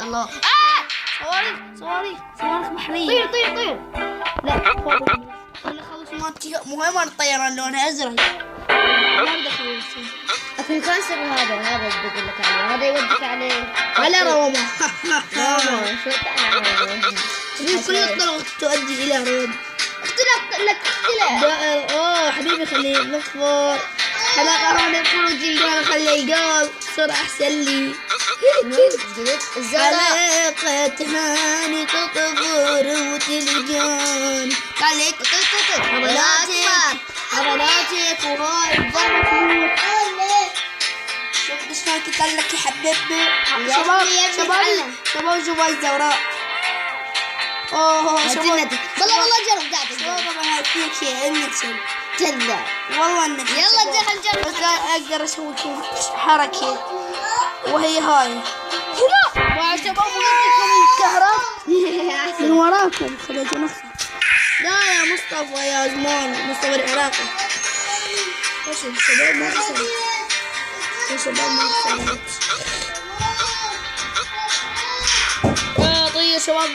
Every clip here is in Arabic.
الله. صواريخ بحرية. طير. لا خلي خلص مهمة الطيران لونها أزرق. ما بدي أخلص. الكانسر هذا بدي لك عليه، هذا يوديك عليه على روما. روما. شو تعال كل الطرق تؤدي إلى روما. اختلف. حبيبي خلينا نصفر حلقة هون الخروج الجان خلي القلب صار أحسن لي. حلقة هاني تطفر وتلجان خليك عضلاتك وهاي الضربة. شفت شلون قلت لك يا حبيبي. شباب جوا الزوراء. والله جرب قاعد شباب ما فيك شيء انك كذا. والله انك يلا دخل نجرب. بس اقدر اسوي حركة وهي هاي هنا. وشباب وديكم الكهرباء من وراكم خليته نخسر. لا يا مصطفى يا زمان مصطفى العراقي. شباب ما خسرت. طيب شباب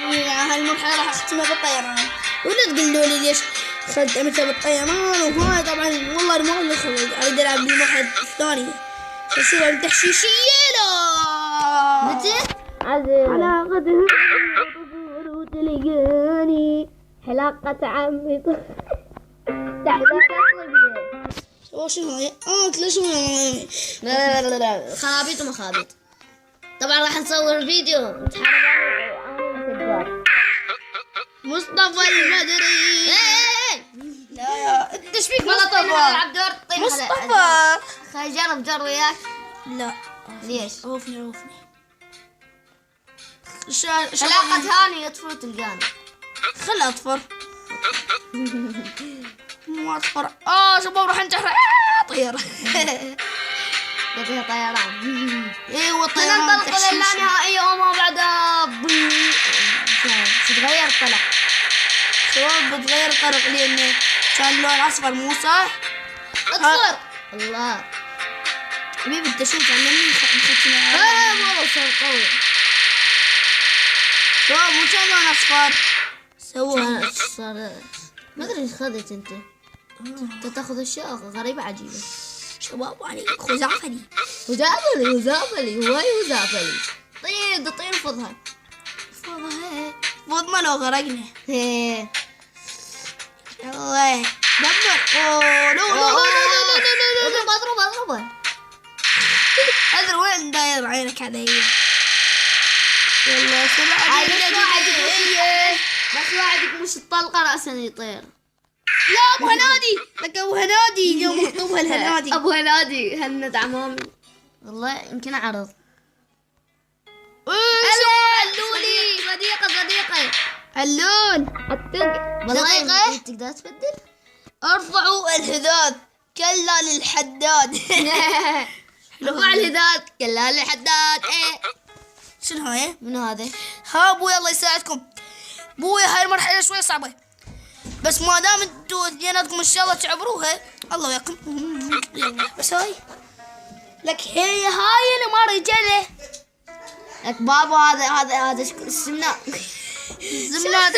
هالمرحلة راح اختمها بالطيران. ولا تقولوا لي ليش خدمتها بالطيران وهاي. طبعا والله ما نخرج اريد العب بالمرحلة الثانية فصير التحشيشية. لا متى؟ على قدر وتلقاني حلقة عمي شنو هاي؟ ليش لا خرابيط ومخابيط. طبعا راح نصور فيديو مصطفى البدري. لا يا انت ايش فيك مصطفى؟ مصطفى خلينا جرب وياك. لا ليش؟ عوفني حلقة هاني يطفر تلقاني. خل اطفر. ما اطفر. شباب راح نجرب طيارة. فيها طيران. ايوه طيران ننطلق الى اللانهائية وما بعدها تتغير الطلق. شباب بتغير الطرق لان كان لون اصفر مو صح. اصفر. الله حبيبي انت شوف علمني نختنا. والله صار قوي. شباب مو كان لون اصفر. سوى صار ما ادري ايش خذت انت تاخذ اشياء غريبة عجيبة. شباب يعني خزعفلي هواي وزعفلي. طير فضها فض ما لو غرقنا. الله دمر. اضربه هذا وين داير عينك علي. يلا بس واحد مش الطلقة رأسا يطير. لا ابو هنادي. لك ابو هنادي اليوم مكتوب هالهنادي. ابو هنادي هند عمامي. والله يمكن اعرض. علولي صديقي علول والله تقدر تبدل. ارفعوا الهداد كلا للحداد. رفع الهداد كلا للحداد. شنو هاي؟ منو هذا؟ ها ابوي الله يساعدكم. ابوي هاي المرحلة شوي صعبة بس ما دام انتوا دياناتكم ان شاء الله تعبروها الله وياكم. بس هاي لك هاي اللي رجاله لك بابا هذا السمنة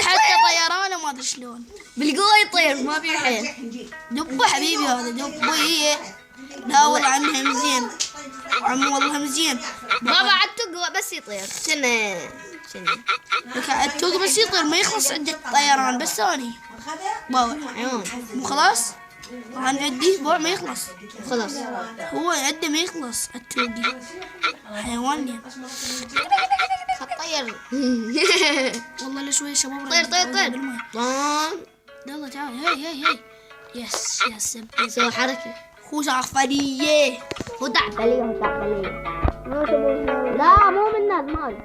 حتى طيران ما ادري شلون بالقوة يطير ما بيه حيل. دبه حبيبي هذا دبه. هي لا والله عنها مزين عمو والله مزين. بابا عالتوق بس يطير شنو لك التوق بس يطير ما يخلص عندك طيران بس ثاني باور عيون مو خلاص هنعديه اسبوع ما يخلص. خلاص هو عده ما يخلص التوقي حيوان. طير والله لشوي شباب طير يلا تعال هي يس سوي حركة خزعفلية. خزعفلية لا مو من الناس مال.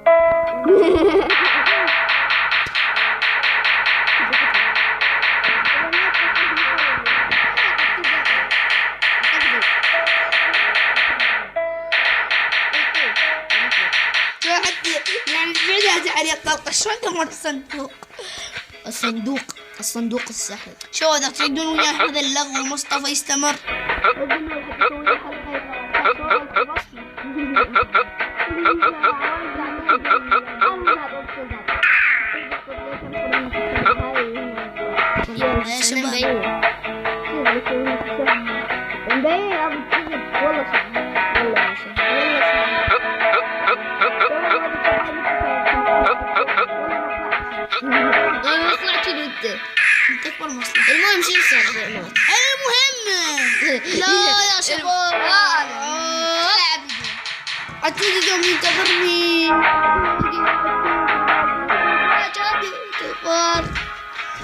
يعني بعدها عليه الطلقة شلون دمرت الصندوق السحري. شو اذا تريدون وياه هذا اللغو مصطفى يستمر. يا شباب. مبين ابو تجد والله صعب والله يا شيخ والله انا طلعت انت تكبر مصلحة. المهم شو صار المهم لا يا شباب عتوقي قام ينتظرني.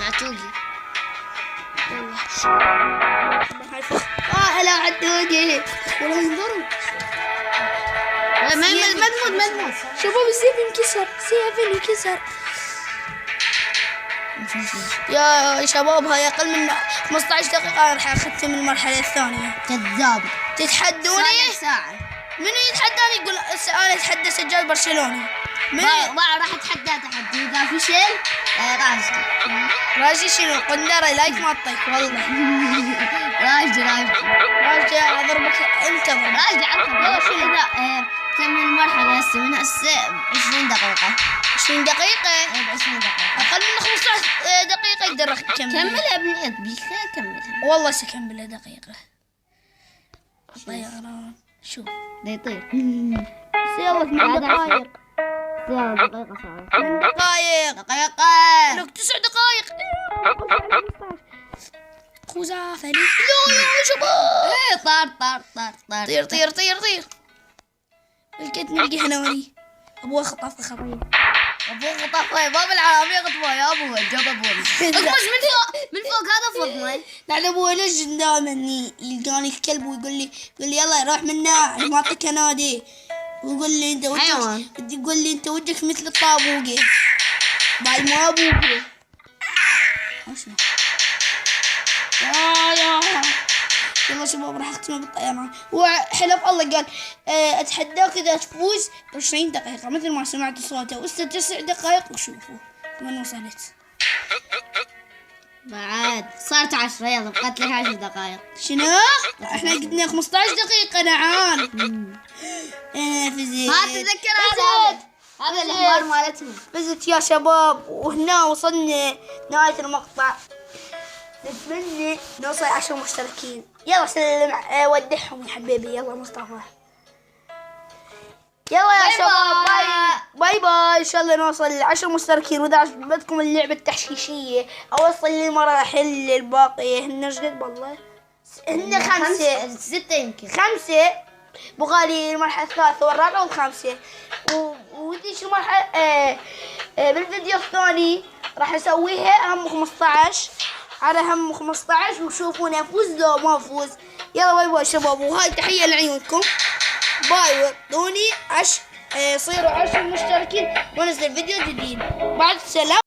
معتوقي هلا عتوقي ولا ينظروا. مدمود شباب السيف انكسر. يا شباب هاي اقل من 15 دقيقة راح اختم المرحلة الثانية. كذاب تتحدوني؟ ساعة منو يتحداني يقول انا اتحدى سجاد برشلوني؟ راح اتحدى تحدي اذا فشل راشي شنو قندرة لايك ما تطيق والله. راجي اضربك انت راجع يلا شو اذا كمل المرحلة هسه من هسه 20 دقيقة. 20 دقيقة؟ 20 دقيقة اقل من 15 دقيقة يقدر يكمل. كملها بنيت بيك كملها والله سكملها دقيقة. الطيران شوف ده يطير يلا 8 دقائق. دقيقة صارت 8 دقائق. لك 9 دقائق. خزافة لي يا شباب. طار طير لقيت نلقي هنوني ابوه خطف خطيه. ابوه خطف باب العربية خطفه يا ابوه جاب ابوه اخرج من فوق هذا فرن. بعد ابوه ليش دائما يلقاني الكلب ويقول لي يلا روح منا انا ما اعطيك نادي ويقول لي انت وجهك يقول لي انت وجهك مثل الطابوقه بعد ما ابوقه. شنو يلا شباب راح اختمها بالطيران. وحلف الله قال اتحداك اذا تفوز ب 20 دقيقة مثل ما سمعت صوته وهسه 9 دقائق وشوفوا وين وصلت. بعد صارت 10 يلا بقت لك 10 دقائق. شنو؟ احنا قلنا 15 دقيقة نعم. فزت. تذكر هذا الحوار مالتهم. فزت يا شباب وهنا وصلنا نهاية المقطع. نتمنى نوصل 10 مشتركين. يلا سلم ودعهم يا حبيبي. يلا مصطفى يلا يا شباب باي ان شاء الله نوصل 10 مشتركين. واذا عجبتكم اللعبة التحشيشية اوصل للمراحل الباقية هن قد والله هن 5 6 يمكن 5 بغالي المرحلة الثالثة والرابعة والخامسة. ودي شو المرحلة بالفيديو الثاني راح اسويها هم 15 على هم 15 وشوفونا فوز لو ما فوز. يلا باي شباب وهاي تحية لعيونكم. باي وطوني صيروا 10 مشتركين ونزل فيديو جديد. بعد سلام.